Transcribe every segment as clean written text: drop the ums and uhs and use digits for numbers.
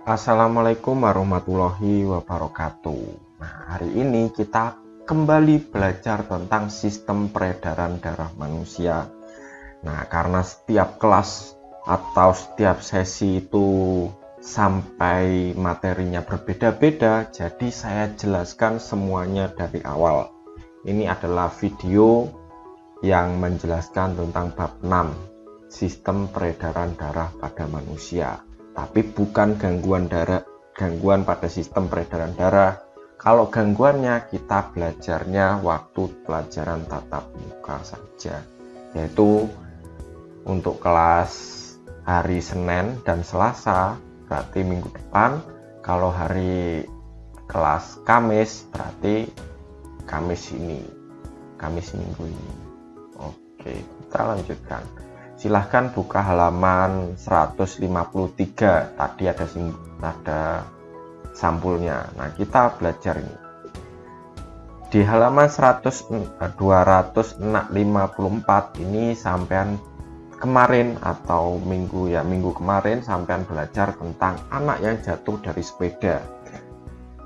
Assalamualaikum warahmatullahi wabarakatuh. Nah, hari ini kita kembali belajar tentang sistem peredaran darah manusia. Nah, karena setiap kelas atau setiap sesi itu sampai materinya berbeda-beda, jadi saya jelaskan semuanya dari awal. Ini adalah video yang menjelaskan tentang bab 6, sistem peredaran darah pada manusia. Tapi bukan gangguan pada sistem peredaran darah. Kalau gangguannya kita belajarnya waktu pelajaran tatap muka saja, yaitu untuk kelas hari Senin dan Selasa, berarti minggu depan. Kalau hari kelas Kamis, berarti Kamis minggu ini. Oke, kita lanjutkan. Silahkan buka halaman 153. Tadi ada sampulnya. Nah, kita belajar ini. Di halaman 254 ini sampean kemarin atau minggu kemarin sampean belajar tentang anak yang jatuh dari sepeda.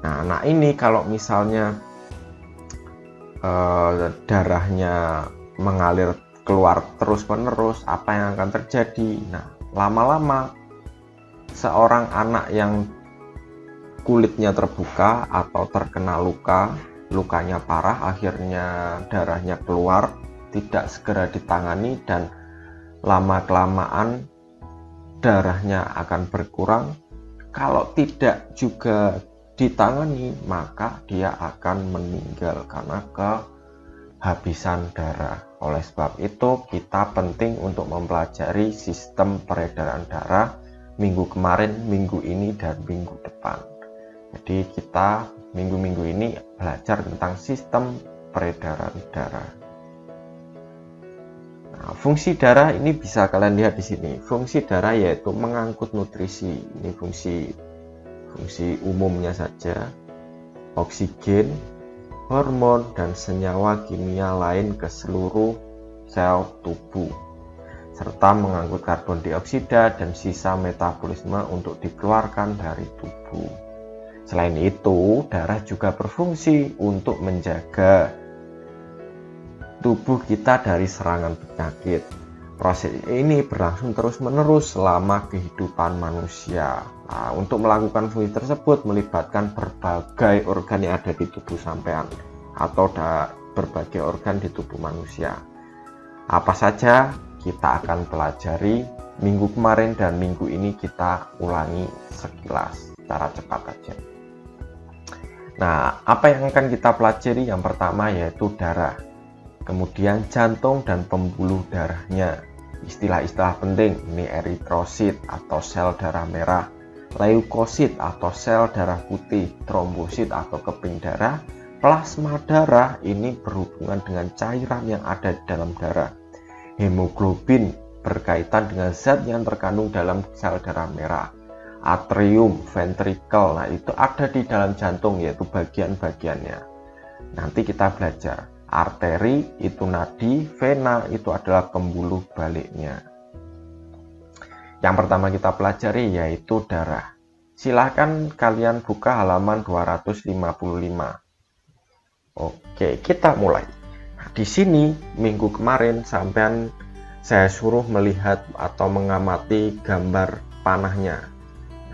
Nah, anak ini kalau misalnya darahnya mengalir keluar terus-menerus, apa yang akan terjadi? Nah, lama-lama seorang anak yang kulitnya terbuka atau terkena lukanya parah, akhirnya darahnya keluar, tidak segera ditangani, dan lama-kelamaan darahnya akan berkurang. Kalau tidak juga ditangani, maka dia akan meninggal karena kehabisan darah. Oleh sebab itu, kita penting untuk mempelajari sistem peredaran darah minggu kemarin, minggu ini, dan minggu depan. Jadi kita minggu-minggu ini belajar tentang sistem peredaran darah. Nah, fungsi darah ini bisa kalian lihat di sini. Fungsi darah yaitu mengangkut nutrisi. Ini fungsi umumnya saja. Oksigen, hormon, dan senyawa kimia lain ke seluruh sel tubuh, serta mengangkut karbon dioksida dan sisa metabolisme untuk dikeluarkan dari tubuh. Selain itu, darah juga berfungsi untuk menjaga tubuh kita dari serangan penyakit. Proses ini berlangsung terus-menerus selama kehidupan manusia. Nah, untuk melakukan fungsi tersebut melibatkan berbagai organ yang ada di tubuh sampean atau berbagai organ di tubuh manusia. Apa saja kita akan pelajari minggu kemarin dan minggu ini, kita ulangi sekilas secara cepat saja. Nah, apa yang akan kita pelajari? Yang pertama yaitu darah, kemudian jantung dan pembuluh darahnya. Istilah-istilah penting ini: eritrosit atau sel darah merah, leukosit atau sel darah putih, trombosit atau keping darah, plasma darah ini berhubungan dengan cairan yang ada di dalam darah, hemoglobin berkaitan dengan zat yang terkandung dalam sel darah merah, atrium, ventricle, nah itu ada di dalam jantung, yaitu bagian-bagiannya. Nanti kita belajar. Arteri itu nadi, vena itu adalah pembuluh baliknya. Yang pertama kita pelajari yaitu darah. Silahkan kalian buka halaman 255. Oke, kita mulai. Nah, di sini minggu kemarin sampean saya suruh melihat atau mengamati gambar panahnya.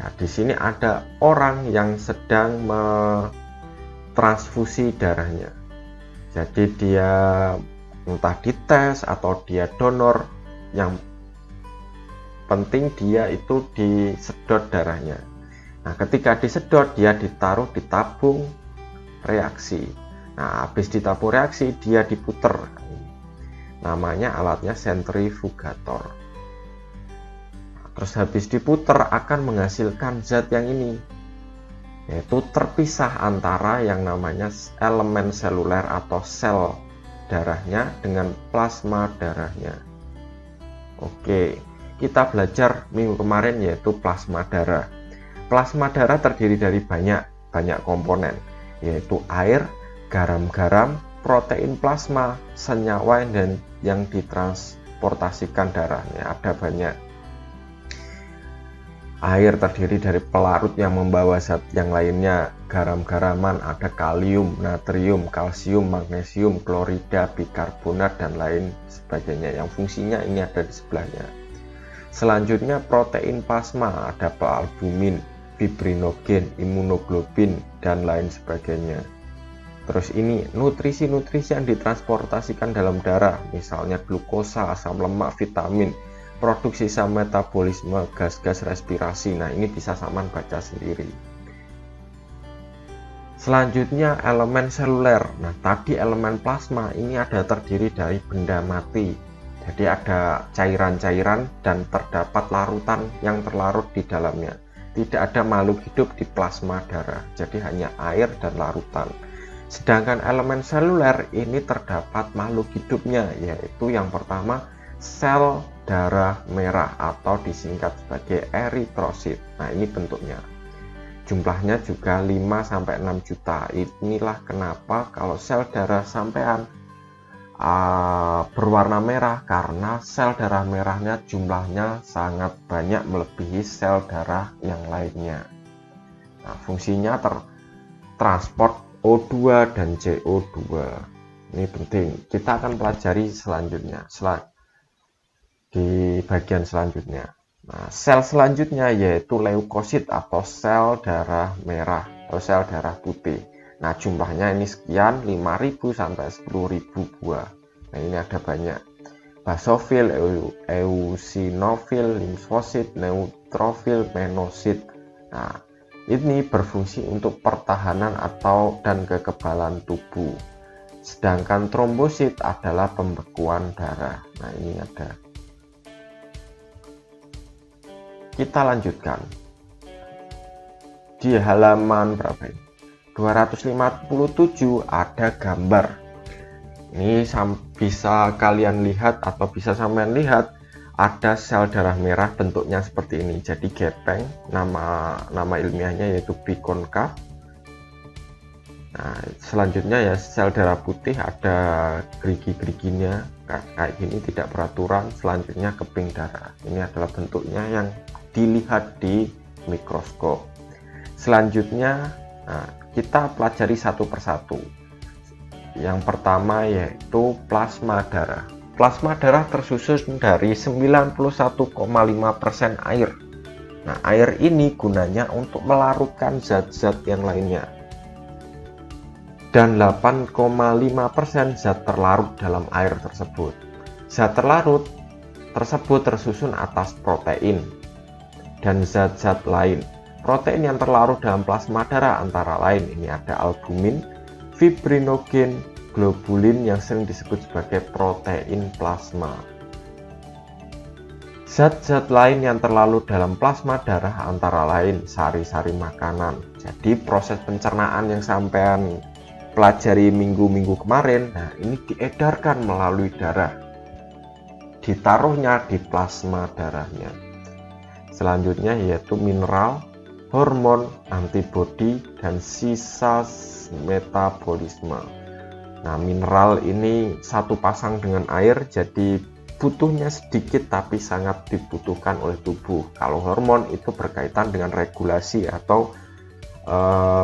Nah, di sini ada orang yang sedang mentransfusi darahnya. Jadi dia entah dites atau dia donor, yang penting dia itu disedot darahnya. Nah, ketika disedot dia ditaruh di tabung reaksi. Nah, habis ditabung reaksi dia diputer. Namanya alatnya sentrifugator. Terus habis diputer akan menghasilkan zat yang ini, yaitu terpisah antara yang namanya elemen seluler atau sel darahnya dengan plasma darahnya. Oke, kita belajar minggu kemarin yaitu plasma darah. Plasma darah terdiri dari banyak komponen, yaitu air, garam-garam, protein plasma, senyawa dan yang ditransportasikan darahnya ada banyak. Air terdiri dari pelarut yang membawa zat yang lainnya, garam-garaman, ada kalium, natrium, kalsium, magnesium, klorida, bikarbonat, dan lain sebagainya yang fungsinya ini ada di sebelahnya. Selanjutnya protein plasma, ada albumin, fibrinogen, imunoglobin, dan lain sebagainya. Terus ini nutrisi-nutrisi yang ditransportasikan dalam darah, misalnya glukosa, asam lemak, vitamin, produksi sisa metabolisme, gas-gas respirasi. Nah, ini bisa Saman baca sendiri. Selanjutnya elemen seluler. Nah, tadi elemen plasma ini ada terdiri dari benda mati. Jadi ada cairan-cairan dan terdapat larutan yang terlarut di dalamnya. Tidak ada makhluk hidup di plasma darah. Jadi hanya air dan larutan. Sedangkan elemen seluler ini terdapat makhluk hidupnya, yaitu yang pertama sel darah merah atau disingkat sebagai eritrosit. Nah, ini bentuknya. Jumlahnya juga 5-6 juta. Inilah kenapa kalau sel darah sampean berwarna merah, karena sel darah merahnya jumlahnya sangat banyak melebihi sel darah yang lainnya. Nah, fungsinya transport O2 dan CO2. Ini penting. Kita akan pelajari selanjutnya. Di bagian selanjutnya. Nah, sel selanjutnya yaitu leukosit atau sel darah merah atau sel darah putih. Nah, jumlahnya ini sekian, 5.000 sampai 10.000 buah. Nah, ini ada banyak. Basofil, eosinofil, limfosit, neutrofil, menosit. Nah, ini berfungsi untuk pertahanan dan kekebalan tubuh. Sedangkan trombosit adalah pembekuan darah. Nah, ini ada. Kita lanjutkan di halaman berapa ini? 257 ada gambar. Ini bisa kalian lihat atau bisa sampean lihat, ada sel darah merah bentuknya seperti ini. Jadi gepeng, nama ilmiahnya yaitu bikonkav. Nah, selanjutnya ya sel darah putih ada gerigi-geriginya kayak gini, tidak beraturan. Selanjutnya keping darah. Ini adalah bentuknya yang dilihat di mikroskop. Selanjutnya kita pelajari satu persatu. Yang pertama yaitu plasma darah. Plasma darah tersusun dari 91,5% air. Nah, air ini gunanya untuk melarutkan zat-zat yang lainnya. Dan 8,5% zat terlarut dalam air tersebut. Zat terlarut tersebut tersusun atas protein dan zat-zat lain. Protein yang terlarut dalam plasma darah antara lain ini ada albumin, fibrinogen, globulin yang sering disebut sebagai protein plasma. Zat-zat lain yang terlarut dalam plasma darah antara lain sari-sari makanan. Jadi proses pencernaan yang sampean pelajari minggu-minggu kemarin, nah ini diedarkan melalui darah. Ditaruhnya di plasma darahnya. Selanjutnya yaitu mineral, hormon, antibodi, dan sisa metabolisme. Nah, mineral ini satu pasang dengan air, jadi butuhnya sedikit tapi sangat dibutuhkan oleh tubuh. Kalau hormon itu berkaitan dengan regulasi atau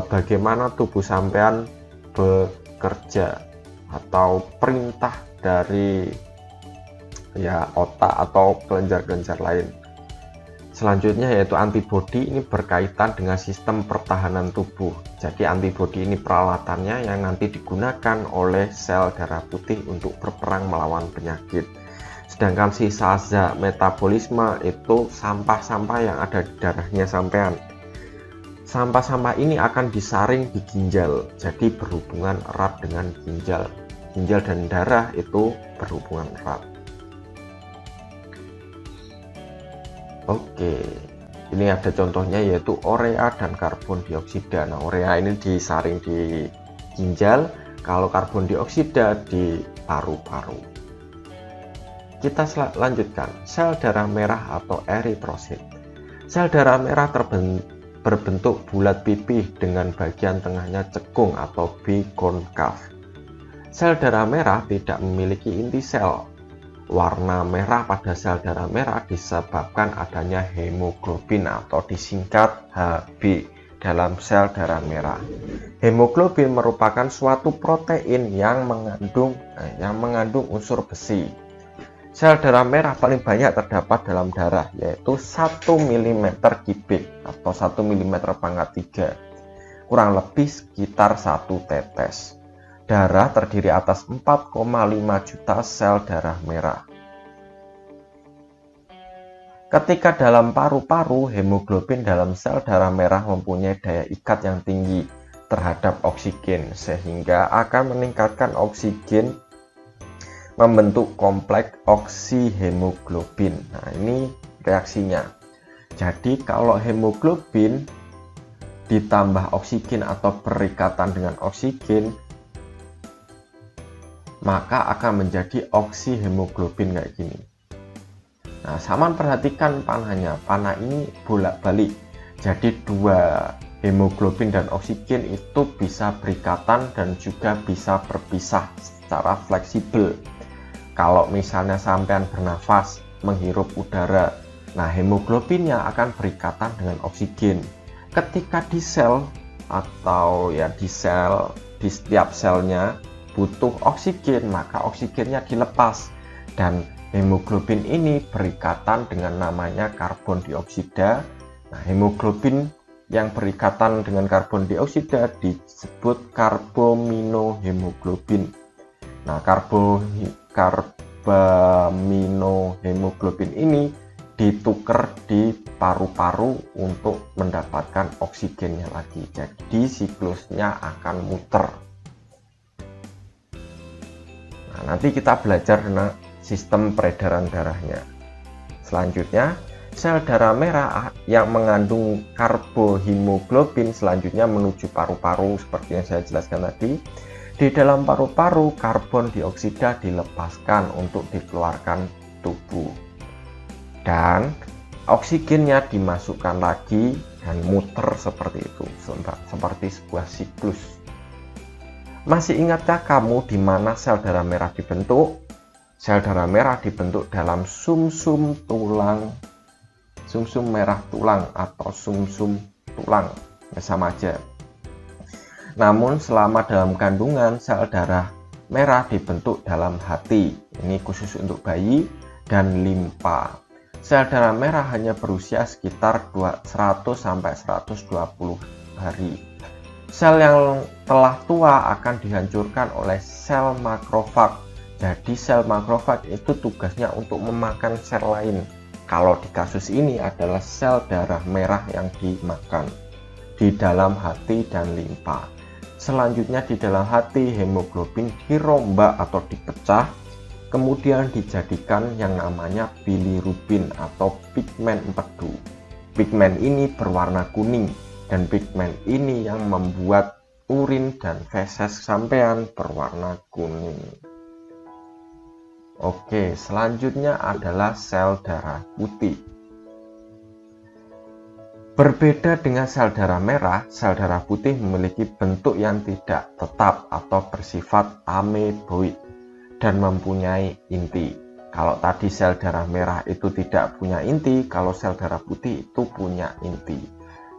bagaimana tubuh sampean bekerja atau perintah dari otak atau kelenjar-kelenjar lain. Selanjutnya yaitu antibodi, ini berkaitan dengan sistem pertahanan tubuh. Jadi antibodi ini peralatannya yang nanti digunakan oleh sel darah putih untuk berperang melawan penyakit. Sedangkan sisa zat metabolisme itu sampah-sampah yang ada di darahnya sampean. Sampah-sampah ini akan disaring di ginjal, jadi berhubungan erat dengan ginjal. Ginjal dan darah itu berhubungan erat. Oke, ini ada contohnya yaitu urea dan karbon dioksida. Nah, urea ini disaring di ginjal, kalau karbon dioksida di paru-paru. Kita lanjutkan, sel darah merah atau eritrosit. Sel darah merah berbentuk bulat pipih dengan bagian tengahnya cekung atau bikonkav. Sel darah merah tidak memiliki inti sel. warna merah pada sel darah merah disebabkan adanya hemoglobin atau disingkat Hb dalam sel darah merah. Hemoglobin merupakan suatu protein yang mengandung unsur besi. Sel darah merah paling banyak terdapat dalam darah, yaitu 1 mm kubik atau 1 mm pangkat 3, kurang lebih sekitar 1 tetes. Darah terdiri atas 4,5 juta sel darah merah. Ketika dalam paru-paru, hemoglobin dalam sel darah merah mempunyai daya ikat yang tinggi terhadap oksigen, sehingga akan meningkatkan oksigen membentuk kompleks oksihemoglobin. Nah, ini reaksinya. Jadi kalau hemoglobin ditambah oksigen atau berikatan dengan oksigen, maka akan menjadi oksihemoglobin kayak gini. Nah, Saman perhatikan panahnya. Panah ini bolak-balik. Jadi dua hemoglobin dan oksigen itu bisa berikatan dan juga bisa berpisah secara fleksibel. Kalau misalnya sampean bernafas, menghirup udara, nah hemoglobinnya akan berikatan dengan oksigen. Ketika di sel atau di setiap selnya butuh oksigen, maka oksigennya dilepas dan hemoglobin ini berikatan dengan namanya karbon dioksida. Nah, hemoglobin yang berikatan dengan karbon dioksida disebut karbaminohemoglobin. Nah, karbaminohemoglobin ini ditukar di paru-paru untuk mendapatkan oksigennya lagi. Jadi siklusnya akan muter. Nah, nanti kita belajar tentang sistem peredaran darahnya. Selanjutnya, sel darah merah yang mengandung karbohemoglobin selanjutnya menuju paru-paru seperti yang saya jelaskan tadi. Di dalam paru-paru, karbon dioksida dilepaskan untuk dikeluarkan tubuh. Dan oksigennya dimasukkan lagi dan muter seperti itu, seperti sebuah siklus. Masih ingatkah kamu di mana sel darah merah dibentuk? Sel darah merah dibentuk dalam sumsum tulang, sumsum merah tulang atau sumsum tulang, sama aja. Namun selama dalam kandungan, sel darah merah dibentuk dalam hati, ini khusus untuk bayi, dan limpa. Sel darah merah hanya berusia sekitar 100-120 hari. Sel yang telah tua akan dihancurkan oleh sel makrofag. Jadi sel makrofag itu tugasnya untuk memakan sel lain. Kalau di kasus ini adalah sel darah merah yang dimakan di dalam hati dan limpa. Selanjutnya di dalam hati, hemoglobin dirombak atau dipecah, kemudian dijadikan yang namanya bilirubin atau pigmen empedu. Pigmen ini berwarna kuning, dan pigmen ini yang membuat urin dan feses sampean berwarna kuning. Oke, selanjutnya adalah sel darah putih. Berbeda dengan sel darah merah, sel darah putih memiliki bentuk yang tidak tetap atau bersifat ameboid dan mempunyai inti. Kalau tadi sel darah merah itu tidak punya inti, kalau sel darah putih itu punya inti.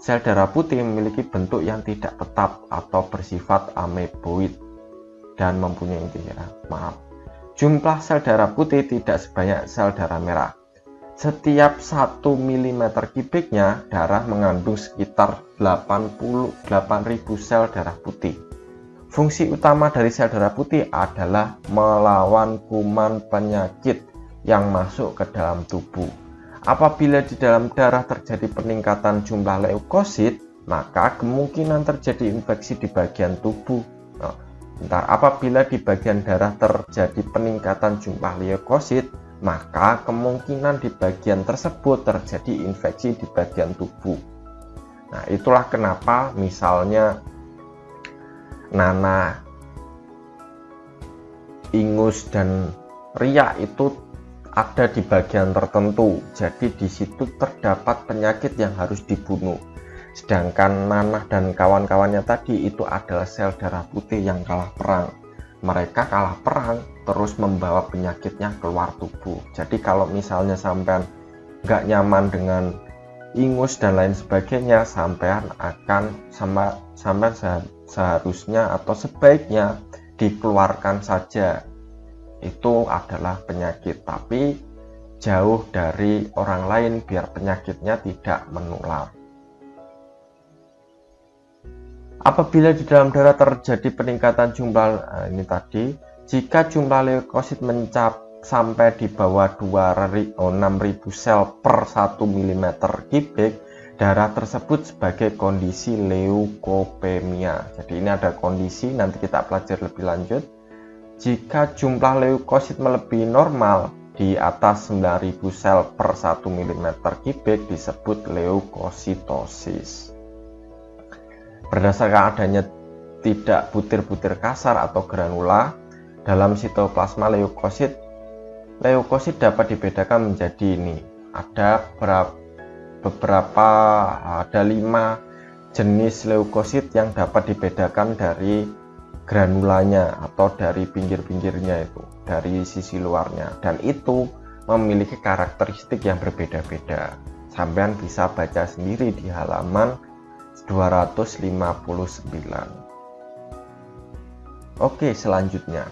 Sel darah putih memiliki bentuk yang tidak tetap atau bersifat ameboid dan mempunyai inti. Jumlah sel darah putih tidak sebanyak sel darah merah. Setiap 1 mm kubiknya darah mengandung sekitar 88.000 sel darah putih. Fungsi utama dari sel darah putih adalah melawan kuman penyakit yang masuk ke dalam tubuh. Apabila di dalam darah terjadi peningkatan jumlah leukosit, maka kemungkinan terjadi infeksi di bagian tubuh. Apabila di bagian darah terjadi peningkatan jumlah leukosit, maka kemungkinan di bagian tersebut terjadi infeksi di bagian tubuh. Nah, itulah kenapa misalnya nanah, ingus, dan riak itu ada di bagian tertentu. Jadi di situ terdapat penyakit yang harus dibunuh. Sedangkan nanah dan kawan-kawannya tadi itu adalah sel darah putih yang kalah perang. mereka kalah perang terus membawa penyakitnya keluar tubuh. Jadi kalau misalnya sampean nggak nyaman dengan ingus dan lain sebagainya, sampean akan sampean seharusnya atau sebaiknya dikeluarkan saja. Itu adalah penyakit, tapi jauh dari orang lain biar penyakitnya tidak menular. Apabila di dalam darah terjadi peningkatan jumlah ini tadi, jika jumlah leukosit sampai di bawah 6.000 sel per 1 mm kubik, darah tersebut sebagai kondisi leukopenia. Jadi ini ada kondisi, nanti kita pelajari lebih lanjut. Jika jumlah leukosit melebihi normal di atas 9.000 sel per 1 mm kubik disebut leukositosis. Berdasarkan adanya tidak butir-butir kasar atau granula dalam sitoplasma leukosit dapat dibedakan menjadi ini. Ada beberapa, ada 5 jenis leukosit yang dapat dibedakan dari granulanya atau dari pinggir-pinggirnya itu, dari sisi luarnya, dan itu memiliki karakteristik yang berbeda-beda. Sampean bisa baca sendiri di halaman 259. Oke, selanjutnya,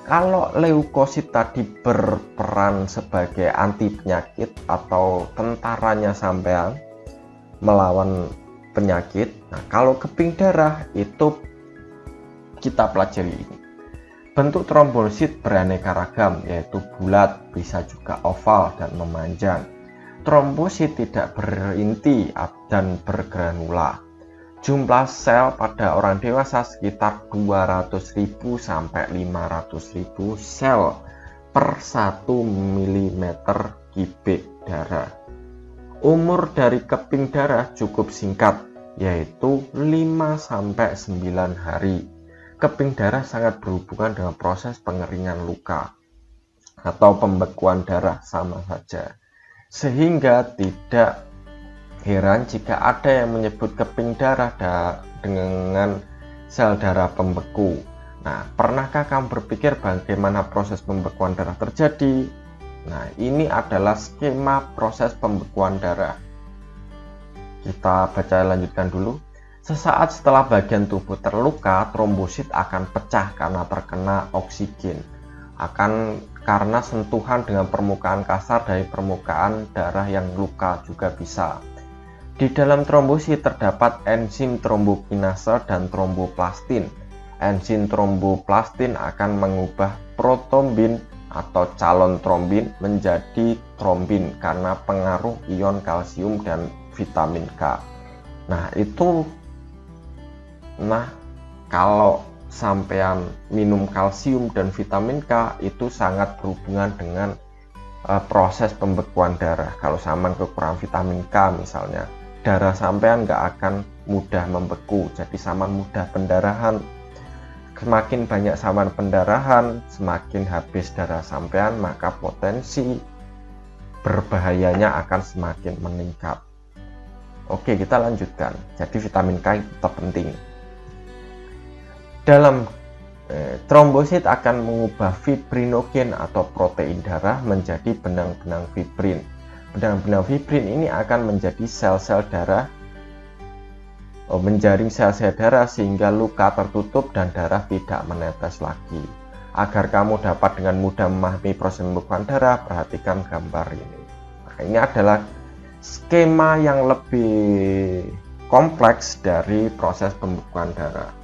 kalau leukosit tadi berperan sebagai anti penyakit atau tentaranya sampean melawan penyakit, nah kalau keping darah itu kita pelajari ini. Bentuk trombosit beraneka ragam, yaitu bulat, bisa juga oval dan memanjang. Trombosit tidak berinti dan bergranula. Jumlah sel pada orang dewasa sekitar 200.000 sampai 500.000 sel per 1 mm kubik darah. Umur dari keping darah cukup singkat, yaitu 5 sampai 9 hari. Keping darah sangat berhubungan dengan proses pengeringan luka atau pembekuan darah sama saja. Sehingga tidak heran jika ada yang menyebut keping darah dengan sel darah pembeku. Nah, pernahkah kamu berpikir bagaimana proses pembekuan darah terjadi? Nah, ini adalah skema proses pembekuan darah. Kita baca lanjutkan dulu. Sesaat setelah bagian tubuh terluka, trombosit akan pecah karena terkena oksigen. Karena sentuhan dengan permukaan kasar dari permukaan darah yang luka juga bisa. Di dalam trombosit terdapat enzim trombokinase dan tromboplastin. Enzim tromboplastin akan mengubah protombin atau calon trombin menjadi trombin karena pengaruh ion kalsium dan vitamin K. Kalau sampean minum kalsium dan vitamin K itu sangat berhubungan dengan proses pembekuan darah. Kalau sampean kekurangan vitamin K misalnya, darah sampean nggak akan mudah membeku, jadi sampean mudah pendarahan. Semakin banyak sampean pendarahan, semakin habis darah sampean, maka potensi berbahayanya akan semakin meningkat. Oke, kita lanjutkan. Jadi vitamin K tetap penting. Dalam trombosit akan mengubah fibrinogen atau protein darah menjadi benang-benang fibrin. Benang-benang fibrin ini akan menjadi sel-sel darah, menjaring sel-sel darah sehingga luka tertutup dan darah tidak menetes lagi. Agar kamu dapat dengan mudah memahami proses pembekuan darah, perhatikan gambar ini. Nah, ini adalah skema yang lebih kompleks dari proses pembekuan darah.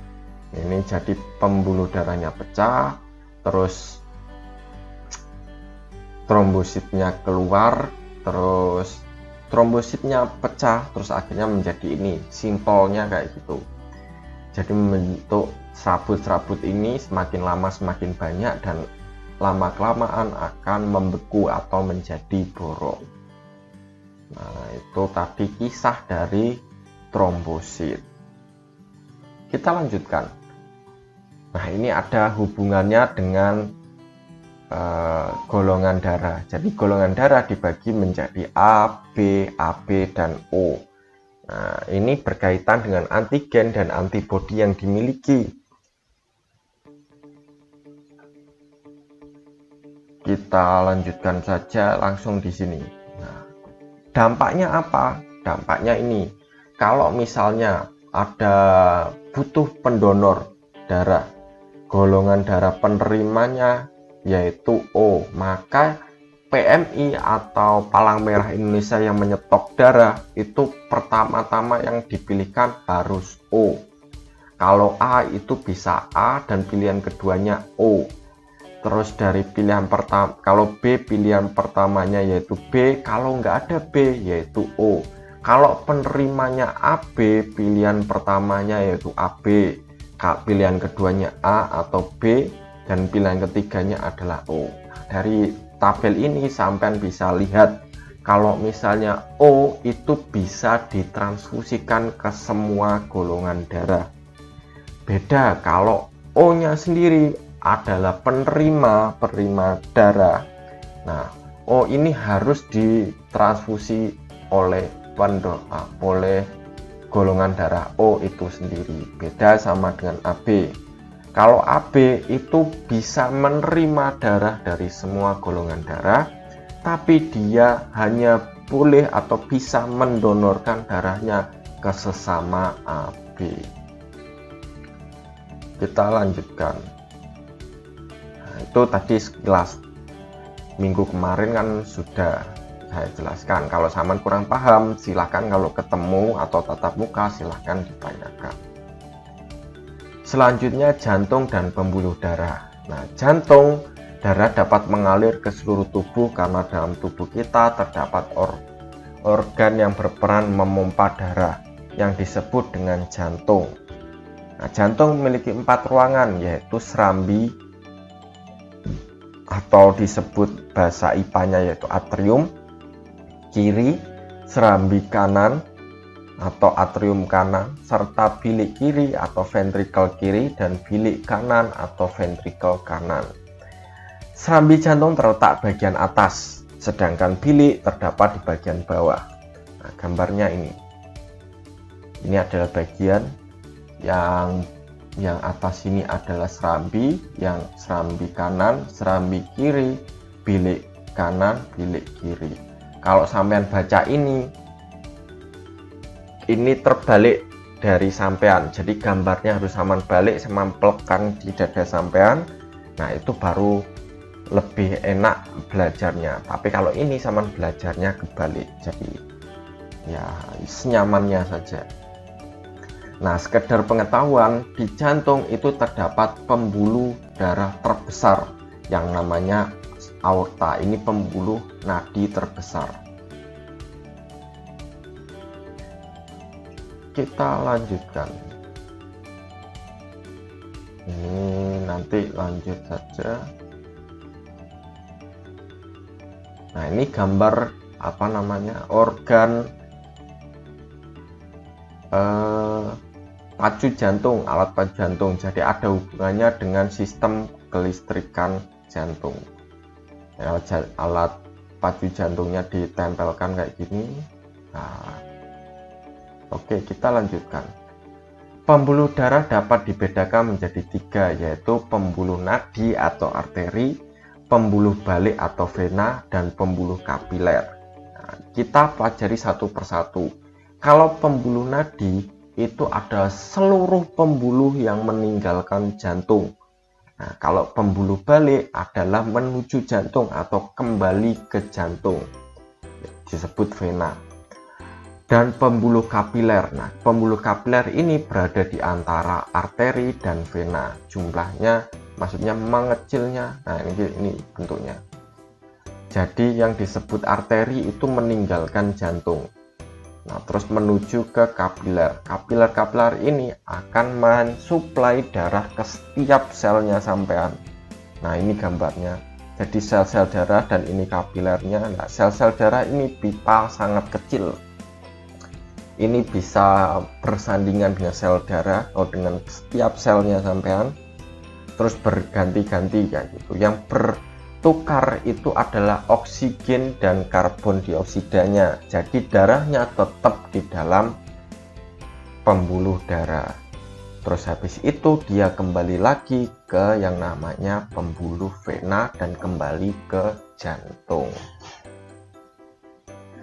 Ini jadi pembuluh darahnya pecah, terus trombositnya keluar, terus trombositnya pecah, terus akhirnya menjadi ini, simpelnya kayak gitu. Jadi membentuk serabut-serabut ini semakin lama semakin banyak dan lama-kelamaan akan membeku atau menjadi borok. Nah, itu tadi kisah dari trombosit. Kita lanjutkan. Nah, ini ada hubungannya dengan golongan darah. Jadi golongan darah dibagi menjadi A, B, AB, dan O. Nah, ini berkaitan dengan antigen dan antibodi yang dimiliki. kita lanjutkan saja langsung di sini. Nah, dampaknya apa? Dampaknya ini, kalau misalnya ada butuh pendonor darah, golongan darah penerimanya yaitu O, maka PMI atau Palang Merah Indonesia yang menyetok darah itu pertama-tama yang dipilihkan harus O. Kalau A itu bisa A dan pilihan keduanya O. Terus dari pilihan pertama, kalau B pilihan pertamanya yaitu B, kalau nggak ada B yaitu O. Kalau penerimanya AB, pilihan pertamanya yaitu AB, pilihan keduanya A atau B, dan pilihan ketiganya adalah O. Dari tabel ini sampean bisa lihat kalau misalnya O itu bisa ditransfusikan ke semua golongan darah. Beda kalau O-nya sendiri adalah penerima darah. Nah, O ini harus ditransfusi oleh golongan darah O itu sendiri. Beda sama dengan AB. Kalau AB itu bisa menerima darah dari semua golongan darah, tapi dia hanya boleh atau bisa mendonorkan darahnya ke sesama AB. Kita lanjutkan. Nah, itu tadi sekilas minggu kemarin kan sudah saya jelaskan. Kalau saman kurang paham, silahkan kalau ketemu atau tatap muka silahkan ditanyakan. Selanjutnya jantung dan pembuluh darah. Nah, jantung, darah dapat mengalir ke seluruh tubuh karena dalam tubuh kita terdapat organ yang berperan memompa darah yang disebut dengan jantung. Nah, jantung memiliki 4 ruangan yaitu serambi atau disebut bahasa IPA-nya yaitu atrium kiri, serambi kanan atau atrium kanan, serta bilik kiri atau ventrikel kiri dan bilik kanan atau ventrikel kanan. Serambi jantung terletak bagian atas, sedangkan bilik terdapat di bagian bawah. Nah, gambarnya ini. Ini adalah bagian yang atas ini adalah serambi, yang serambi kanan, serambi kiri, bilik kanan, bilik kiri. Kalau sampean baca ini terbalik dari sampean, jadi gambarnya harus saman balik, semampelkan di dada sampean. Nah, itu baru lebih enak belajarnya. Tapi kalau ini saman belajarnya kebalik, jadi ya senyamannya saja. Nah, sekedar pengetahuan, di jantung itu terdapat pembuluh darah terbesar yang namanya aorta. Ini pembuluh nadi terbesar. Kita lanjutkan. Ini nanti lanjut saja. Nah, ini gambar apa namanya, organ pacu jantung, alat pacu jantung. Jadi ada hubungannya dengan sistem kelistrikan jantung. Alat pacu jantungnya ditempelkan kayak gini. Nah, oke, kita lanjutkan. Pembuluh darah dapat dibedakan menjadi 3, yaitu pembuluh nadi atau arteri, pembuluh balik atau vena, dan pembuluh kapiler. Nah, kita pelajari satu persatu. Kalau pembuluh nadi itu adalah seluruh pembuluh yang meninggalkan jantung. Nah, kalau pembuluh balik adalah menuju jantung atau kembali ke jantung, disebut vena. Dan pembuluh kapiler. Nah, pembuluh kapiler ini berada di antara arteri dan vena. Jumlahnya, maksudnya mengecilnya. Nah, ini bentuknya. Jadi yang disebut arteri itu meninggalkan jantung. Nah, terus menuju ke kapiler. Kapiler ini akan mensuplai darah ke setiap selnya sampean. Nah, ini gambarnya. Jadi sel-sel darah dan ini kapilernya. Nah, sel-sel darah ini pipa sangat kecil. Ini bisa bersandingan dengan sel darah atau dengan setiap selnya sampean, terus berganti-ganti kayak gitu. Yang bertukar itu adalah oksigen dan karbon dioksidanya. Jadi darahnya tetap di dalam pembuluh darah. Terus habis itu dia kembali lagi ke yang namanya pembuluh vena dan kembali ke jantung.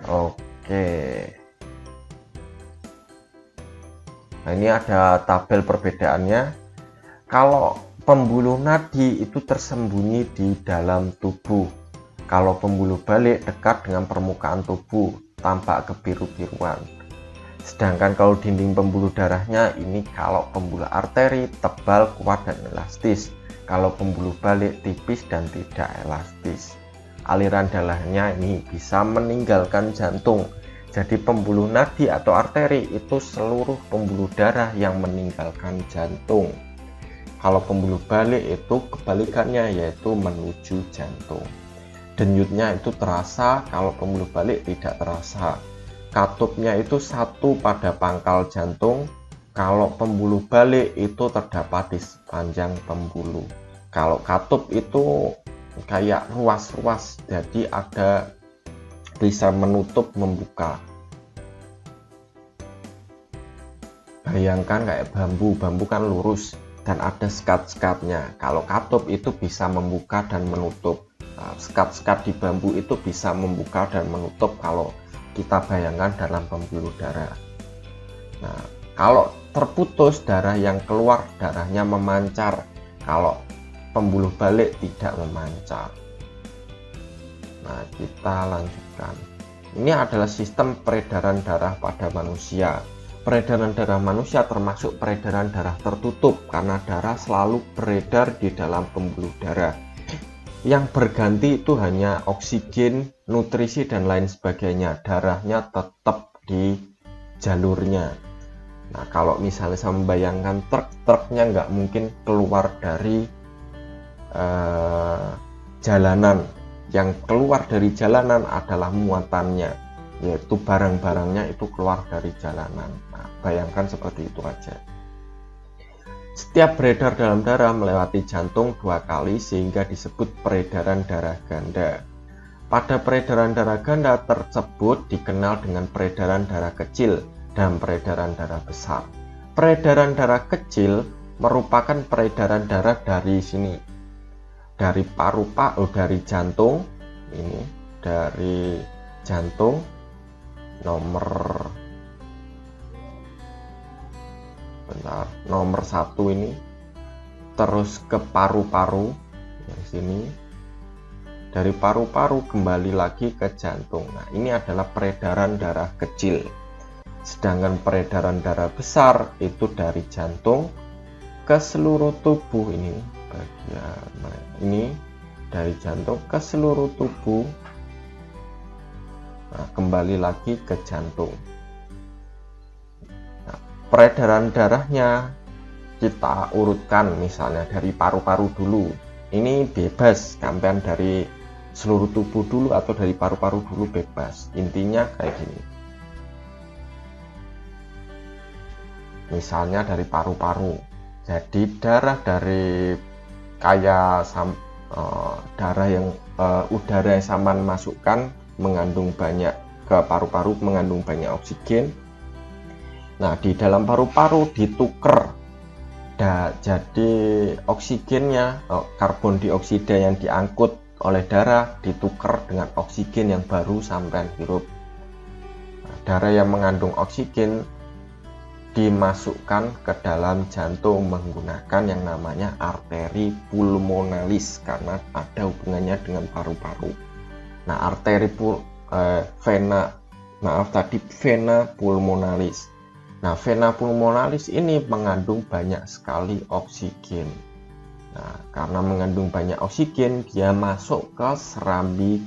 Oke. Nah, ini ada tabel perbedaannya. Kalau pembuluh nadi itu tersembunyi di dalam tubuh. Kalau pembuluh balik dekat dengan permukaan tubuh, tampak kebiru-biruan. Sedangkan kalau dinding pembuluh darahnya ini, kalau pembuluh arteri tebal, kuat, dan elastis. Kalau pembuluh balik tipis dan tidak elastis. Aliran darahnya ini bisa meninggalkan jantung. Jadi pembuluh nadi atau arteri itu seluruh pembuluh darah yang meninggalkan jantung. Kalau pembuluh balik itu kebalikannya, yaitu menuju jantung. Denyutnya itu terasa, kalau pembuluh balik tidak terasa. Katupnya itu satu pada pangkal jantung. Kalau pembuluh balik itu terdapat di sepanjang pembuluh. Kalau katup itu kayak ruas-ruas, jadi ada bisa menutup membuka. Bayangkan kayak bambu kan lurus dan ada sekat-sekatnya. Kalau katup itu bisa membuka dan menutup. Sekat-sekat di bambu itu bisa membuka dan menutup kalau kita bayangkan dalam pembuluh darah. Nah, kalau terputus darah yang keluar, darahnya memancar. Kalau pembuluh balik tidak memancar. Nah, kita lanjutkan. Ini adalah sistem peredaran darah pada manusia. Peredaran darah manusia termasuk peredaran darah tertutup karena darah selalu beredar di dalam pembuluh darah. Yang berganti itu hanya oksigen, nutrisi, dan lain sebagainya. Darahnya tetap di jalurnya. Nah, kalau misalnya saya membayangkan truknya nggak mungkin keluar dari jalanan. Yang keluar dari jalanan adalah muatannya, yaitu barang-barangnya itu keluar dari jalanan. Nah, bayangkan seperti itu aja. Setiap beredar dalam darah melewati jantung 2 kali sehingga disebut peredaran darah ganda. Pada peredaran darah ganda tersebut dikenal dengan peredaran darah kecil dan peredaran darah besar. Peredaran darah kecil merupakan peredaran darah dari sini, dari paru-paru, dari jantung, ini dari jantung nomor 1 ini, terus ke paru-paru di sini, dari paru-paru kembali lagi ke jantung. Nah, ini adalah peredaran darah kecil. Sedangkan peredaran darah besar itu dari jantung ke seluruh tubuh, ini bagian ini dari jantung ke seluruh tubuh. Nah, kembali lagi ke jantung. Nah, peredaran darahnya kita urutkan, misalnya dari paru-paru dulu. Ini bebas, sampean dari seluruh tubuh dulu atau dari paru-paru dulu, bebas. Intinya kayak gini. Misalnya dari paru-paru. Jadi darah dari kayak darah yang udara yang sampean masukkan mengandung banyak ke paru-paru, mengandung banyak oksigen. Nah, di dalam paru-paru ditukar. Jadi oksigennya, karbon dioksida yang diangkut oleh darah ditukar dengan oksigen yang baru sampai hirup. Nah, darah yang mengandung oksigen dimasukkan ke dalam jantung menggunakan yang namanya arteri pulmonalis karena ada hubungannya dengan paru-paru. Nah, vena pulmonalis. Nah, vena pulmonalis ini mengandung banyak sekali oksigen. Nah, karena mengandung banyak oksigen, dia masuk ke serambi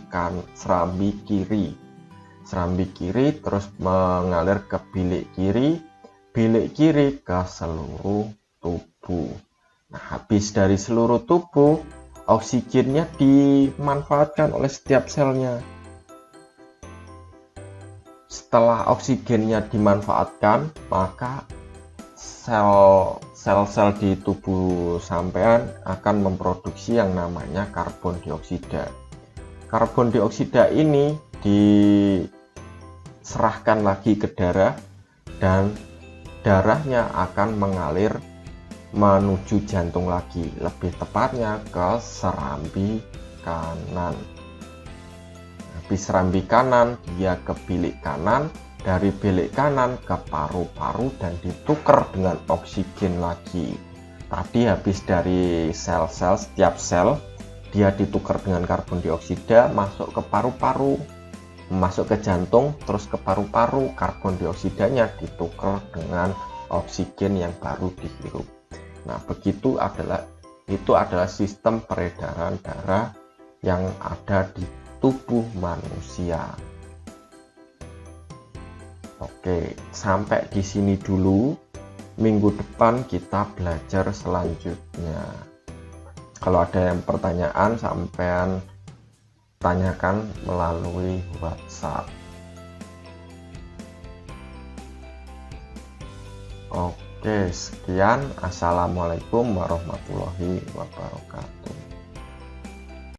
kiri. Serambi kiri terus mengalir ke bilik kiri ke seluruh tubuh. Nah, habis dari seluruh tubuh, oksigennya dimanfaatkan oleh setiap selnya. Setelah oksigennya dimanfaatkan, maka sel-sel di tubuh sampean akan memproduksi yang namanya karbon dioksida. Karbon dioksida ini diserahkan lagi ke darah dan darahnya akan mengalir menuju jantung lagi, lebih tepatnya ke serambi kanan. Habis serambi kanan dia ke bilik kanan, dari bilik kanan ke paru-paru dan ditukar dengan oksigen lagi. Tadi habis dari sel-sel, setiap sel dia ditukar dengan karbon dioksida, masuk ke paru-paru, masuk ke jantung, terus ke paru-paru, karbon dioksidanya ditukar dengan oksigen yang baru dihirup. Nah, itu adalah sistem peredaran darah yang ada di tubuh manusia. Oke, sampai di sini dulu. Minggu depan kita belajar selanjutnya. Kalau ada yang pertanyaan, sampean tanyakan melalui WhatsApp. Oke, sekian. Assalamualaikum warahmatullahi wabarakatuh.